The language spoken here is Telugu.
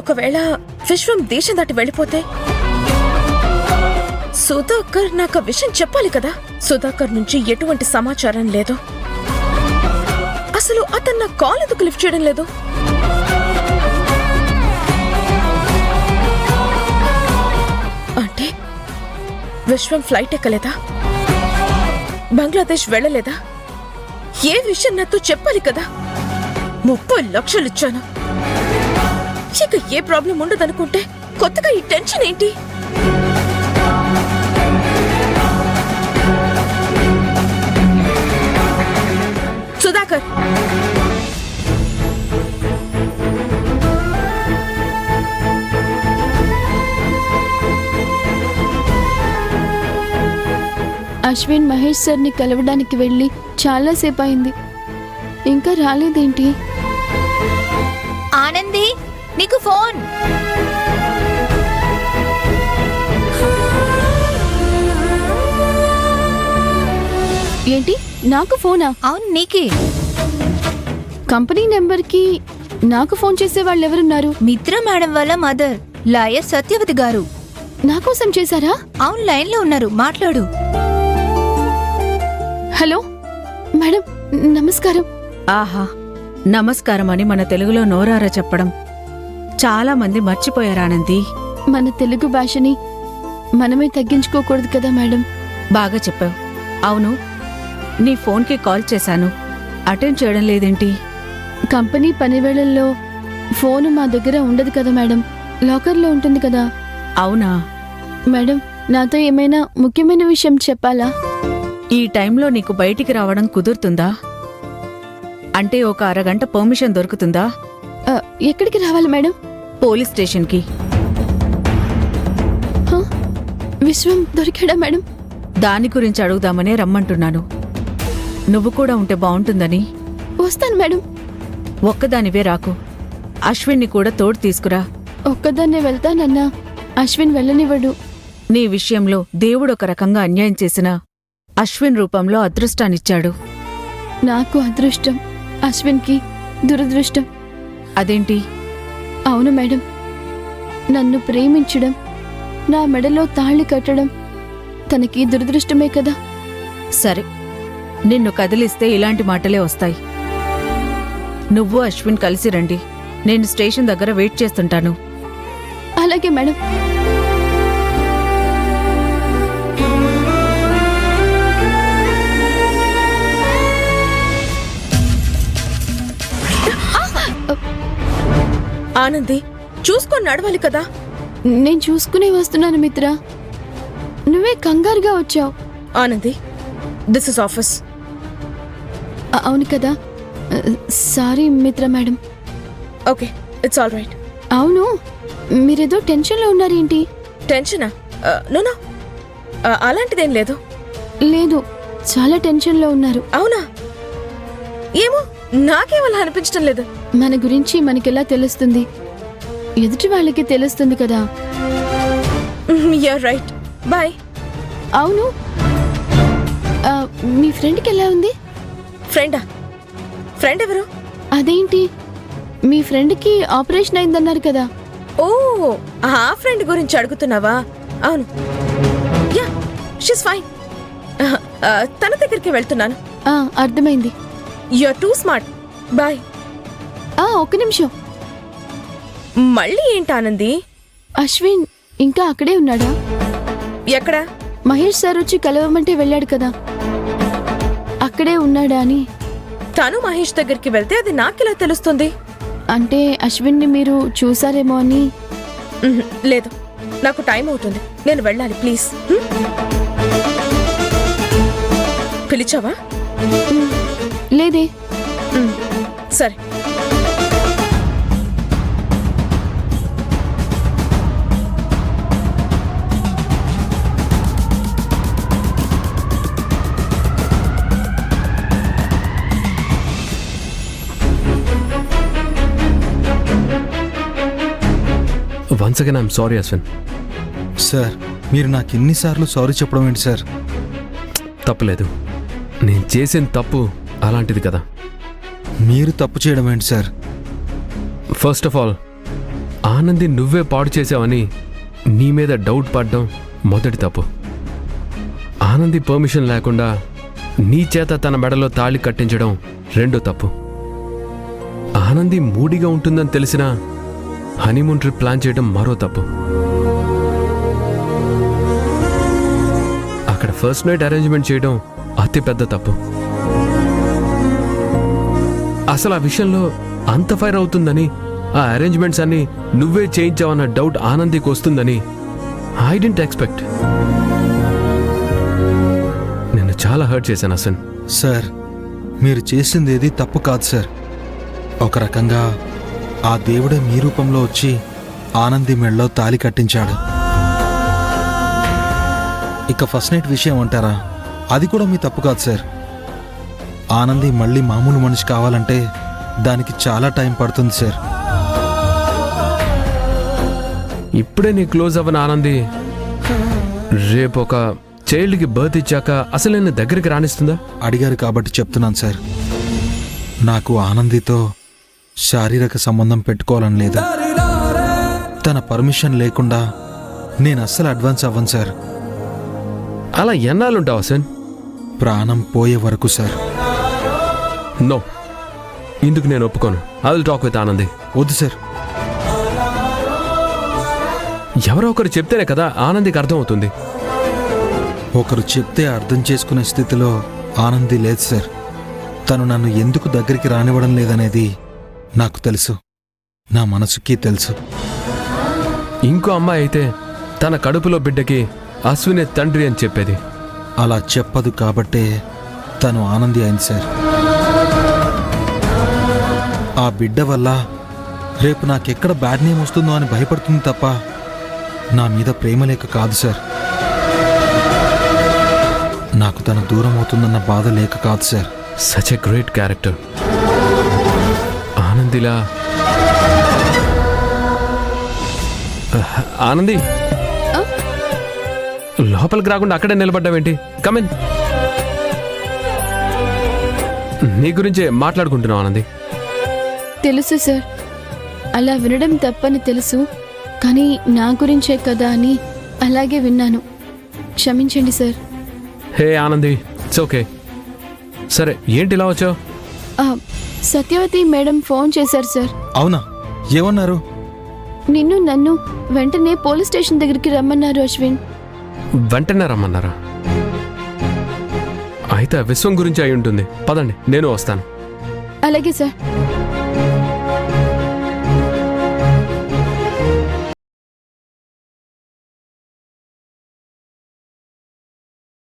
ఒకవేళ విశ్వం దేశం దాటి వెళ్ళిపోతే సుధాకర్ నాకు విషయం చెప్పాలి కదా. సుధాకర్ నుంచి ఎటువంటి సమాచారం లేదు. అసలు అతను నా కాల్ ఎందుకు లిఫ్ట్ చేయడం లేదు? అంటే విశ్వం ఫ్లైట్ ఎక్కలేదా? బంగ్లాదేశ్ వెళ్ళలేదా? ఏ విషయం నాతో చెప్పాలి కదా. 30 లక్షలు ఇచ్చాను. ఇక ఏ ప్రాబ్లం ఉండదనుకుంటే కొత్తగా ఈ టెన్షన్ ఏంటి? సుధాకర్, అశ్విన్ మహేష్ సార్ని కలవడానికి వెళ్ళి చాలాసేపు అయింది, ఇంకా రాలేదేంటి? ఆనంది, నీకు ఫోన్. ఏంటి, నాకు ఫోనా? అవును, నీకే. కంపెనీ నెంబర్కి నాకు ఫోన్ చేసే వాళ్ళు ఎవరున్నారు? మిత్ర మేడం వాళ్ళ మదర్, లాయర్ సత్యవతి గారు. నా కోసం చేశారా? అవును, లైన్లో ఉన్నారు, మాట్లాడు. హలో మేడం, నమస్కారం. ఆహా, నమస్కారం అని మన తెలుగులో నోరారా చెప్పడం చాలా మంది మర్చిపోయారానంది. మన తెలుగు భాషని మనమే తగ్గించుకోకూడదు కదా మేడం. బాగా చెప్పావు. అవును, నీ ఫోన్కి కాల్ చేశాను, అటెండ్ చేయడం లేదేంటి? కంపెనీ పనివేళల్లో ఫోను మా దగ్గర ఉండదు కదా మేడం, లాకర్లో ఉంటుంది కదా. అవునా మేడం, నాతో ఏమైనా ముఖ్యమైన విషయం చెప్పాలా? ఈ టైంలో నీకు బయటికి రావడం కుదురుతుందా? అంటే ఒక అరగంట పర్మిషన్ దొరుకుతుందా? ఎక్కడికి రావాలి మేడం? పోలీస్ స్టేషన్కి. విశ్వం దొరికాడా మేడం? దాని గురించి అడుగుదామనే రమ్మంటున్నాను. నువ్వు కూడా ఉంటే బావుంటుందని. వస్తాను మేడం. ఒక్కదానివే రాకు, అశ్విన్ని కూడా తోడు తీసుకురా. ఒక్కదాన్నే వెళ్తానన్నా అశ్విన్ వెళ్ళనివ్వడు. నీ విషయంలో దేవుడొక రకంగా అన్యాయం చేసిన అశ్విన్ రూపంలో అదృష్టాన్నిచ్చాడు. నాకు అదృష్టం, అశ్విన్కి దురదృష్టం. అదేంటి? అవును మేడం, నన్ను ప్రేమించడం, నా మెడలో తాళి కట్టడం తనకి దురదృష్టమే కదా. సరే, నిన్ను కదిలిస్తే ఇలాంటి మాటలే వస్తాయి. నువ్వు అశ్విన్ కలిసి రండి, నేను స్టేషన్ దగ్గర వెయిట్ చేస్తుంటాను. అలాగే మేడం. ఆనంది, చూసుకొని నడవాలి కదా. నేను చూసుకునే వస్తున్నాను మిత్ర, నువ్వే కంగారుగా వచ్చావు. Anandi, this is office. అవును కదా, సారీ మిత్ర madam. Okay, it's all right. అవును, మీరేదో టెన్షన్లో ఉన్నారేంటి? టెన్షనా? నో, అలాంటిదేం లేదు. లేదు, చాలా టెన్షన్లో ఉన్నారు. అవునా? ఏమో, నాకేమలా అనిపించడం లేదు. మన గురించి మనకెలా తెలుస్తుంది? ఎదుటి వాళ్ళకి తెలుస్తుంది కదా. You're right. బాయ్. అవును, మీ ఫ్రెండ్కి ఎలా ఉంది? ఫ్రెండా? ఫ్రెండ్ ఎవరు? అదేంటి, మీ ఫ్రెండ్కి ఆపరేషన్ అయిందన్నారు కదా. ఓ, ఆ ఫ్రెండ్ గురించి అడుగుతున్నావా? అవును, యా, షీస్ ఫైన్. తన దగ్గరికి వెళ్తున్నాను. అర్థమైంది. You are too smart. బాయ్. ఒక్క నిమిషం. మళ్ళీ ఏంటి ఆనంది? అశ్విన్ ఇంకా అక్కడే ఉన్నాడా? ఎక్కడా? మహేష్ సార్ వచ్చి కలవమంటే వెళ్ళాడు కదా, అక్కడే ఉన్నాడా అని. తను మహేష్ దగ్గరికి వెళ్తే అది నాకెలా తెలుస్తుంది? అంటే అశ్విన్ని మీరు చూసారేమో అని. లేదు, నాకు టైం అవుతుంది, నేను వెళ్ళాలి. ప్లీజ్. పిలిచావా? లేదే. సరే. Once again I'm sorry Ashwin. Sir, మీరు నాకు ఎన్నిసార్లు సారీ చెప్పడం ఏంటి సార్? తప్పులేదు, నేను చేసిన తప్పు అలాంటిది కదా. మీరు తప్పు చేయడం ఏంటి sir? First of all, Anandi నువ్వే పాడు చేసావని నీ మీద డౌట్ పడ్డం మొదటి తప్పు. ఆనంది పర్మిషన్ లేకుండా నీ చేత తన మెడలో తాళి కట్టించడం రెండో తప్పు. ఆనంది మూడిగా ఉంటుందని తెలిసినా హనీమూన్ ట్రిప్ ప్లాన్ చేయడం మరో తప్పు. అక్కడ ఫస్ట్ నైట్ అరేంజ్మెంట్ చేయడం అతి పెద్ద తప్పు. అసలు ఆ విషయంలో అంత ఫైర్ అవుతుందని, ఆ అరేంజ్మెంట్స్ అన్ని నువ్వే చేయించావన్న డౌట్ ఆనందికి వస్తుందని ఐ డెంట్ ఎక్స్పెక్ట్. నేను చాలా హర్ట్ చేశాను అసన్. సార్, మీరు చేసింది ఏది తప్పు కాదు సార్. ఒక రకంగా ఆ దేవుడే మీ రూపంలో వచ్చి ఆనంది మెళ్ళలో తాళి కట్టించాడు. ఇక ఫస్ట్ నైట్ విషయం అంటారా, అది కూడా మీ తప్పు కాదు సార్. ఆనంది మళ్ళీ మామూలు మనిషి కావాలంటే దానికి చాలా టైం పడుతుంది సార్. ఇప్పుడే నీ క్లోజ్ అవ్వని ఆనంది రేపు ఒక చైల్డ్కి బర్త్ ఇచ్చాక అసలు నేను దగ్గరికి రాణిస్తుందా? అడిగారు కాబట్టి చెప్తున్నాను సార్. నాకు ఆనందితో శారీరక సంబంధం పెట్టుకోవాలని లేదా. తన పర్మిషన్ లేకుండా నేను అస్సలు అడ్వాన్స్ అవ్వను సార్. అలా ఎన్నాళ్ళుంటావు అసన్? ప్రాణం పోయే వరకు సార్. నో, ఇందుకు నేను ఒప్పుకోను. I will talk with Anandi. వద్దు సార్. ఎవరో ఒకరు చెప్తేనే కదా ఆనందికి అర్థం అవుతుంది. ఒకరు చెప్తే అర్థం చేసుకునే స్థితిలో ఆనంది లేదు సార్. తను నన్ను ఎందుకు దగ్గరికి రానివ్వడం లేదనేది నాకు తెలుసు, నా మనసుకి తెలుసు. ఇంకో అమ్మాయి అయితే తన కడుపులో బిడ్డకి అశ్వినే తండ్రి అని చెప్పేది. అలా చెప్పదు కాబట్టే తను ఆనంది అయింది సార్. ఆ బిడ్డ వల్ల రేపు నాకెక్కడ బ్యాడ్ నేమ్ వస్తుందో అని భయపడుతుంది తప్ప నా మీద ప్రేమ లేక కాదు సార్. నాకు తన దూరం అవుతుందన్న బాధ లేక కాదు sir. Such a great character. ఆనందిలా ఆనంది, లోపలికి రాకుండా అక్కడే నిలబడ్డావేంటి? కమిన్. నీ గురించే మాట్లాడుకుంటున్నావు ఆనంది. తెలుసు సార్, అలా వినడం తప్పని తెలుసు, కానీ నా గురించే కదా అని అలాగే విన్నాను. క్షమించండి sir. Hey Anandi, it's okay. సరే, ఏంటి ఇలా వచ్చావు? ఆ, సత్యవతి మేడం ఫోన్ చేశారు సార్. అవునా? ఏమన్నారు? నిన్ను నన్ను వెంటనే పోలీస్ స్టేషన్ దగ్గరికి రమ్మన్నారు అశ్విన్. వెంటనే రమ్మన్నారా? అయితే విశ్వం గురించి అయి ఉంటుంది. పదండి, నేను వస్తాను. అలాగే సార్.